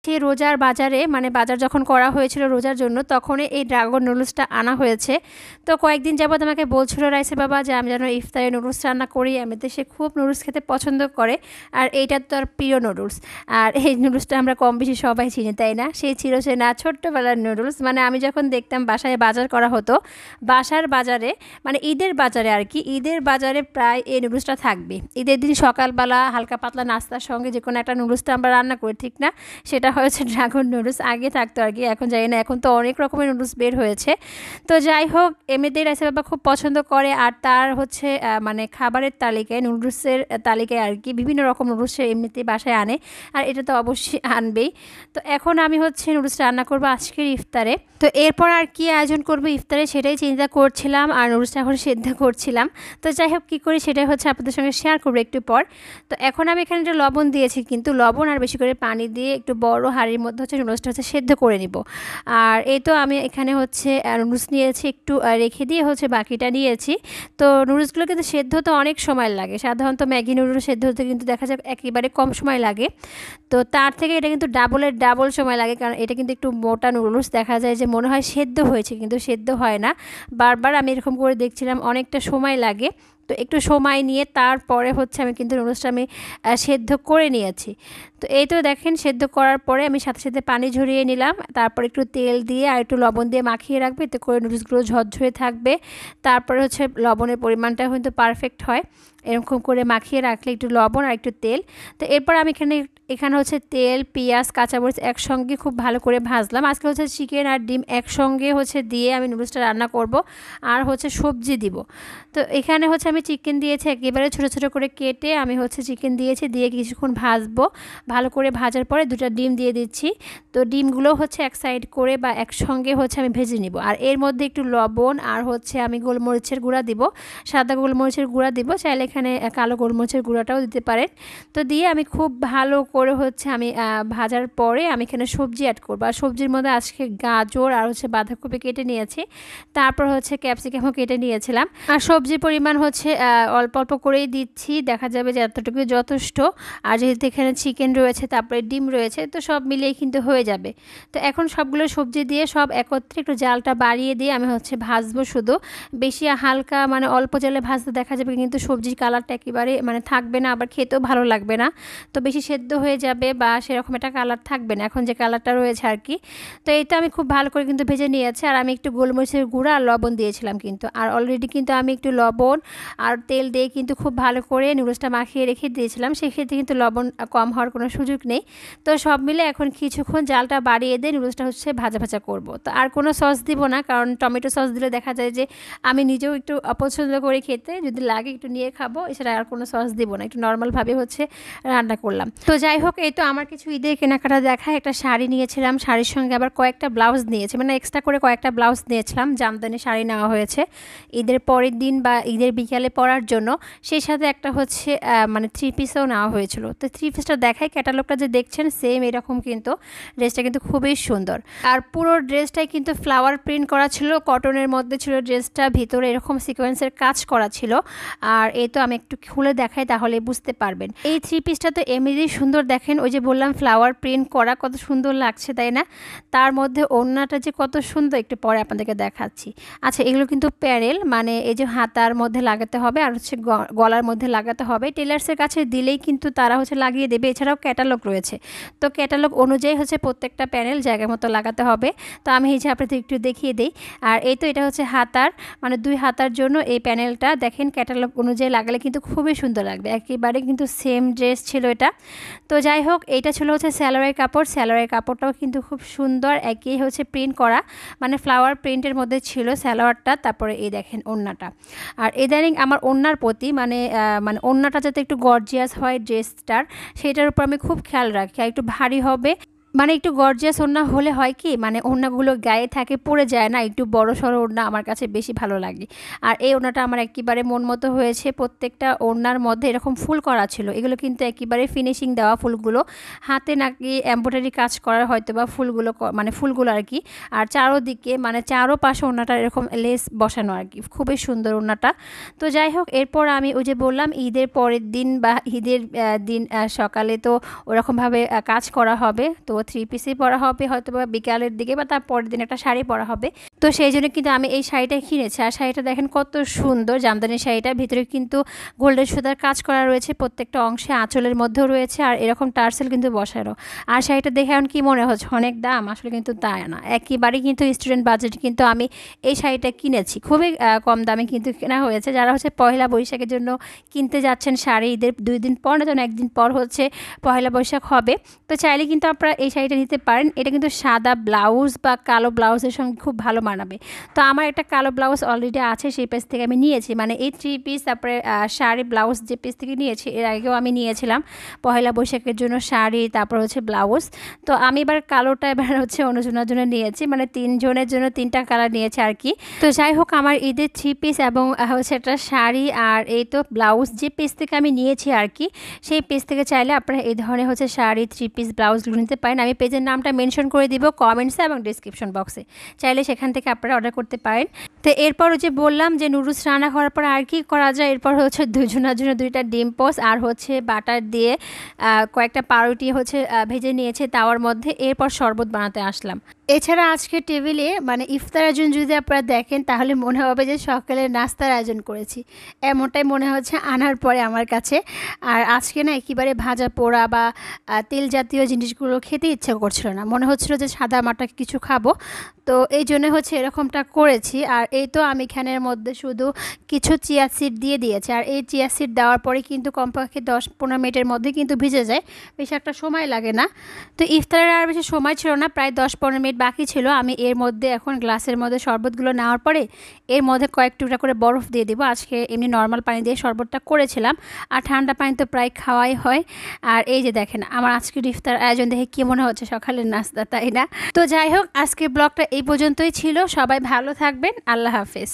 সেই রোজার বাজারে মানে বাজার যখন করা হয়েছিল রোজার জন্য তখনই এই ড্রাগন নুডলসটা আনা হয়েছে। তো কয়েকদিন যাবত আমাকে বলছিল রাইসের বাবা যে আমি যেন ইফতারে নুডলস রান্না করি। এমনিতে সে খুব নুডলস খেতে পছন্দ করে, আর এইটা তো আর প্রিয় নুডলস। আর এই নুডলসটা আমরা কম বেশি সবাই চিনি, তাই না? সেই ছিল সে না ছোট্টবেলার নুডলস। মানে আমি যখন দেখতাম বাসায় বাজার করা হতো, বাসার বাজারে মানে ঈদের বাজারে আর কি, ঈদের বাজারে প্রায় এই নুডলসটা থাকবে। ঈদের দিন সকালবেলা হালকা পাতলা নাস্তার সঙ্গে যে কোনো একটা নুডলস তো আমরা রান্না করি, ঠিক না? সেটা হয়েছে ড্রাগন নুডলস। আগে থাকতো আর কি, এখন জানি না, এখন তো অনেক রকমের নুডলস বের হয়েছে। তো যাই হোক, এমনিতেই রাইসা বাবা খুব পছন্দ করে, আর তার হচ্ছে মানে খাবারের তালিকায় নুডলসের তালিকায় আর কি বিভিন্ন রকম নুডলস এমনিতেই বাসায় আনে, আর এটা তো অবশ্যই আনবেই। তো এখন আমি হচ্ছে নুডলসটা রান্না করবো আজকের ইফতারে। তো এরপর আর কি আয়োজন করবো ইফতারে সেটাই চিন্তা করছিলাম, আর নুডলসটা এখন সেদ্ধ করছিলাম। তো যাই হোক, কী করি সেটাই হচ্ছে আপনাদের সঙ্গে শেয়ার করবো একটু পর। তো এখন আমি এখানে একটা লবণ দিয়েছি, কিন্তু লবণ আর বেশি করে পানি দিয়ে একটু বড় হাঁড়ির মধ্যে হচ্ছে নুডলসটা হচ্ছে সেদ্ধ করে নিব। আর এই তো আমি এখানে হচ্ছে নুডলস নিয়েছি, একটু রেখে দিয়ে হচ্ছে বাকিটা নিয়েছি। তো নুডলসগুলো কিন্তু সেদ্ধ হতে অনেক সময় লাগে, সাধারণত ম্যাগি নুডলস সেদ্ধ হতে কিন্তু দেখা যায় একেবারে কম সময় লাগে। তো তার থেকে এটা কিন্তু ডাবল সময় লাগে, কারণ এটা কিন্তু একটু মোটা নুডলস, দেখা যায় যে মনে হয় সেদ্ধ হয়েছে কিন্তু সেদ্ধ হয় না। বারবার আমি এরকম করে দেখছিলাম, অনেকটা সময় লাগে। তো একটু সময় নিয়ে তারপরে হচ্ছে আমি কিন্তু নুডলসটা আমি সেদ্ধ করে নিয়েছি। তো এই তো দেখেন, সেদ্ধ করার পরে আমি সাথে সাথে পানি ঝরিয়ে নিলাম, তারপর একটু তেল দিয়ে আর একটু লবণ দিয়ে মাখিয়ে রাখবে, এতে করে নুডলসগুলো ঝরঝরে থাকবে। তারপরে হচ্ছে লবণের পরিমাণটা কিন্তু পারফেক্ট হয়, এরকম করে মাখিয়ে রাখলে একটু লবণ আর একটু তেল। তো এরপর আমি এখানে হচ্ছে তেল, পেঁয়াজ, কাঁচামরিচ একসঙ্গে খুব ভালো করে ভাজলাম। আজকে হচ্ছে চিকেন আর ডিম একসঙ্গে হচ্ছে দিয়ে আমি নুডলসটা রান্না করব, আর হচ্ছে সবজি দিব। তো এখানে হচ্ছে আমি চিকেন দিয়েছি একেবারে ছোটো ছোটো করে কেটে, আমি হচ্ছে চিকেন দিয়েছি, দিয়ে কিছুক্ষণ ভাজবো। ভালো করে ভাজার পরে দুটো ডিম দিয়ে দিচ্ছি। তো ডিমগুলো হচ্ছে এক সাইড করে বা একসঙ্গে হচ্ছে আমি ভেজে নিব, আর এর মধ্যে একটু লবণ আর হচ্ছে আমি গোলমরিচের গুঁড়া দিব, সাদা গোলমরিচের গুঁড়া দিব, চাইলে এখানে কালো গোলমরিচের গুঁড়াটাও দিতে পারেন। তো দিয়ে আমি খুব ভালো করে হচ্ছে আমি ভাজার পরে আমি এখানে সবজি অ্যাড করবো, আর সবজির মধ্যে আজকে গাজর আর হচ্ছে বাঁধাকপি কেটে নিয়েছি, তারপর হচ্ছে ক্যাপসিকামও কেটে নিয়েছিলাম। আর সবজির পরিমাণ হচ্ছে অল্প অল্প করেই দিচ্ছি, দেখা যাবে যে এতটুকু যথেষ্ট। আর যেহেতু এখানে চিকেন রয়েছে, তারপরে ডিম রয়েছে, তো সব মিলিয়ে কিন্তু হয়ে যাবে। তো এখন সবগুলো সবজি দিয়ে সব একত্রে একটু জালটা বাড়িয়ে দিয়ে আমি হচ্ছে ভাজবো শুধু, বেশি হালকা মানে অল্প জালে ভাজতে দেখা যাবে কিন্তু সবজির কালারটা একেবারে মানে থাকবে না, আবার খেতেও ভালো লাগবে না। তো বেশি সেদ্ধ হয়ে যাবে বা সেরকম একটা কালার থাকবে না এখন যে কালারটা রয়েছে আর কি। তো এইটা আমি খুব ভালো করে কিন্তু ভেজে নিয়েছি, আর আমি একটু গোলমরিচের গুঁড়া আর লবণ দিয়েছিলাম কিন্তু, আর অলরেডি কিন্তু আমি একটু লবণ আর তেল দিয়ে কিন্তু খুব ভালো করে নুডলসটা মাখিয়ে রেখে দিয়েছিলাম, সেক্ষেত্রে কিন্তু লবণ কম হওয়ার কোনো সুযোগ নেই। তো সব মিলে এখন কিছুক্ষণ জালটা বাড়িয়ে দিয়ে নুডলসটা হচ্ছে ভাজা ভাজা করব। তো আর কোনো সস দিব না, কারণ টমেটো সস দিলে দেখা যায় যে আমি নিজেও একটু অপছন্দ করে খেতে, যদি লাগে একটু নিয়ে খাবো, এছাড়া আর কোনো সস দিব না, একটু নর্মালভাবে হচ্ছে রান্না করলাম। তো যাই হোক, এই তো আমার কিছু ঈদের কেনাকাটা দেখা, একটা শাড়ি নিয়েছিলাম, শাড়ির সঙ্গে আবার কয়েকটা ব্লাউজ নিয়েছি, মানে এক্সট্রা করে কয়েকটা ব্লাউজ নিয়েছিলাম, জামদানি শাড়ি নেওয়া হয়েছে ঈদের পরের দিন বা ঈদের বিকালে পরার জন্য। সেই সাথে একটা হচ্ছে মানে 3 পিসও নেওয়া হয়েছিল। তো 3 পিসটা দেখাই, ক্যাটালগটা যে দেখছেন সেম এরকম, কিন্তু ড্রেসটা কিন্তু খুবই সুন্দর, আর পুরো ড্রেসটাই কিন্তু ফ্লাওয়ার প্রিন্ট করা ছিল, কটনের মধ্যে ছিল ড্রেসটা, ভিতরে এরকম সিকোয়েন্সের কাজ করা ছিল। আর এই তো আমি একটু খুলে দেখাই তাহলে বুঝতে পারবেন। এই 3 পিসটা তো এমনিই সুন্দর, দেখেন ওই যে বললাম ফ্লাওয়ার প্রিন্ট করা, কত সুন্দর লাগছে তাই না? তার মধ্যে ওড়নাটা যে কত সুন্দর, একটু পরে আপনাদেরকে দেখাচ্ছি। আচ্ছা, এগুলো কিন্তু প্যারেল, মানে এই যে হাতার মধ্যে লাগাতে হবে আর হচ্ছে গলার মধ্যে লাগাতে হবে, টেলার্সের কাছে দিলেই কিন্তু তারা হচ্ছে লাগিয়ে দেবে। এছাড়াও ক্যাটালগ রয়েছে, তো ক্যাটালগ অনুযায়ী হচ্ছে প্রত্যেকটা প্যানেল জায়গা মতো লাগাতে হবে। তো আমি এই যে আপনাদের একটু দেখিয়ে দিই। আর এই তো এটা হচ্ছে হাতার, মানে 2 হাতার জন্য এই প্যানেলটা দেখেন ক্যাটালগ অনুযায়ী লাগালে কিন্তু খুবই সুন্দর লাগবে, একেবারে কিন্তু সেম ড্রেস ছিল এটা। তো যাই হোক, এইটা ছিল হচ্ছে স্যালোয়ারের কাপড়, স্যালোয়ারের কাপড়টাও কিন্তু খুব সুন্দর, একই হচ্ছে প্রিন্ট করা, মানে ফ্লাওয়ার প্রিন্টের মধ্যে ছিল সালোয়ারটা। তারপরে এই দেখেন ওড়নাটা। আর ইদানিং আমার ওড়নার প্রতি মানে ওড়নাটা যাতে একটু গর্জিয়াস হয় ড্রেসটার, সেটার উপর আমি খুব খেয়াল রাখি, আর একটু ভারী হবে, মানে একটু গর্জিয়াস ওড়না হলে হয় কি, মানে ওড়নাগুলো গায়ে থাকে, পড়ে যায় না, একটু বড় সড়ো ওড়না আমার কাছে বেশি ভালো লাগে। আর এই ওড়নাটা আমার একেবারে মন মতো হয়েছে, প্রত্যেকটা ওড়নার মধ্যে এরকম ফুল করা ছিল, এগুলো কিন্তু একেবারে ফিনিশিং দেওয়া ফুলগুলো, হাতে নাকি এমব্রয়ডারি কাজ করার হয়তো বা ফুলগুলো, মানে ফুলগুলো আর কি। আর চারোদিকে মানে চারোপাশে ওড়নাটা এরকম লেস বসানো আর কি, খুবই সুন্দর ওড়নাটা। তো যাই হোক, এরপর আমি ওই যে বললাম ঈদের পরের দিন বা ঈদের দিন সকালে তো ওরকমভাবে কাজ করা হবে, তো থ্রি পিসই পরা হবে হয়তো বা বিকালের দিকে বা তার পরের দিন একটা শাড়ি পরা হবে। তো সেই জন্য কিন্তু আমি এই শাড়িটা কিনেছি। আর শাড়িটা দেখেন কত সুন্দর জামদানি শাড়িটা, ভিতরে কিন্তু গোল্ডেন সুতার কাজ করা রয়েছে প্রত্যেকটা অংশে, আঁচলের মধ্যেও রয়েছে আর এরকম টার্সেল কিন্তু বসানো। আর শাড়িটা দেখে এখন কি মনে হচ্ছে অনেক দাম, আসলে কিন্তু তাই না, একেবারেই কিন্তু স্টুডেন্ট বাজেট কিন্তু আমি এই শাড়িটা কিনেছি, খুবই কম দামে কিন্তু কেনা হয়েছে। যারা হচ্ছে পয়লা বৈশাখের জন্য কিনতে যাচ্ছেন শাড়ি, ঈদের 2 দিন পর না যেন 1 দিন পর হচ্ছে পয়লা বৈশাখ হবে, তো চাইলে কিন্তু আপনারা এই শাড়িটা নিতে পারেন। এটা কিন্তু সাদা ব্লাউজ বা কালো ব্লাউজের সঙ্গে খুব ভালো মানাবে। তো আমার একটা কালো ব্লাউজ অলরেডি আছে, সেই পেজ থেকে আমি নিয়েছি, মানে এই 3 পিস তারপরে শাড়ি ব্লাউজ যে পেজ থেকে নিয়েছি, এর আগেও আমি নিয়েছিলাম পয়লা বৈশাখের জন্য শাড়ি তারপর হচ্ছে ব্লাউজ। তো আমি এবার কালোটা এবার হচ্ছে অনুজনার জন্য নিয়েছি, মানে 3 জনের জন্য 3টা কালার নিয়েছি আর কি। তো যাই হোক, আমার ঈদের 3 পিস এবং হচ্ছে একটা শাড়ি আর এই তো ব্লাউজ যে পেজ থেকে আমি নিয়েছি আর কি, সেই পেজ থেকে চাইলে আপনারা এই ধরনের হচ্ছে শাড়ি 3 পিস ব্লাউজগুলো নিতে পারেন। আমি পেজের নামটা মেনশন করে দিব কমেন্টসে এবং ডিসক্রিপশন বক্সে, চাইলে সেখান থেকে আপনারা অর্ডার করতে পারেন। তো এরপর যে বললাম যে নুডলস রান্না করার পর আর কি করা যায়, এরপর হচ্ছে দুজনের জন্য 2টা ডিম পোস্ট আর হচ্ছে বাটার দিয়ে কয়েকটা পাউরুটি হচ্ছে ভেজে নিয়েছে তাওয়ার মধ্যে। এরপর শরবত বানাতে আসলাম। এছাড়া আজকে টেবিলে মানে ইফতার আয়োজন যদি আপনারা দেখেন তাহলে মনে হবে যে সকালে নাস্তার আয়োজন করেছি, এমনটাই মনে হচ্ছে আনার পরে আমার কাছে। আর আজকে না একেবারে ভাজা পোড়া বা তেল জাতীয় জিনিসগুলো খেতে ইচ্ছে করছিল না, মনে হচ্ছিল যে সাদা মাটা কিছু খাবো, তো এই জন্য হচ্ছে এরকমটা করেছি। আর এই তো আমি এখানের মধ্যে শুধু কিছু চিয়া সিড দিয়ে দিয়েছি, আর এই চিয়া সিড দেওয়ার পরে কিন্তু কমপক্ষে 10-15 মিনিটের মধ্যে কিন্তু ভিজে যায়, বেশি একটা সময় লাগে না। তো ইফতারের আর বেশি সময় ছিল না, প্রায় 10-15 মিনিট বাকি ছিল। আমি এর মধ্যে এখন গ্লাসের মধ্যে শরবতগুলো নেওয়ার পরে এর মধ্যে কয়েক টুকরা করে বরফ দিয়ে দিব। আজকে এমনি নর্মাল পানি দিয়ে শরবতটা করেছিলাম, আর ঠান্ডা পানি তো প্রায় খাওয়াই হয়। আর এই যে দেখেন আমার আজকের ইফতার আয়োজন দেখে কী মনে হচ্ছে সকালের নাস্তা, তাই না? তো যাই হোক, আজকের ব্লগটা এই পর্যন্তই ছিল। সবাই ভালো থাকবেন, আল্লাহ হাফেজ।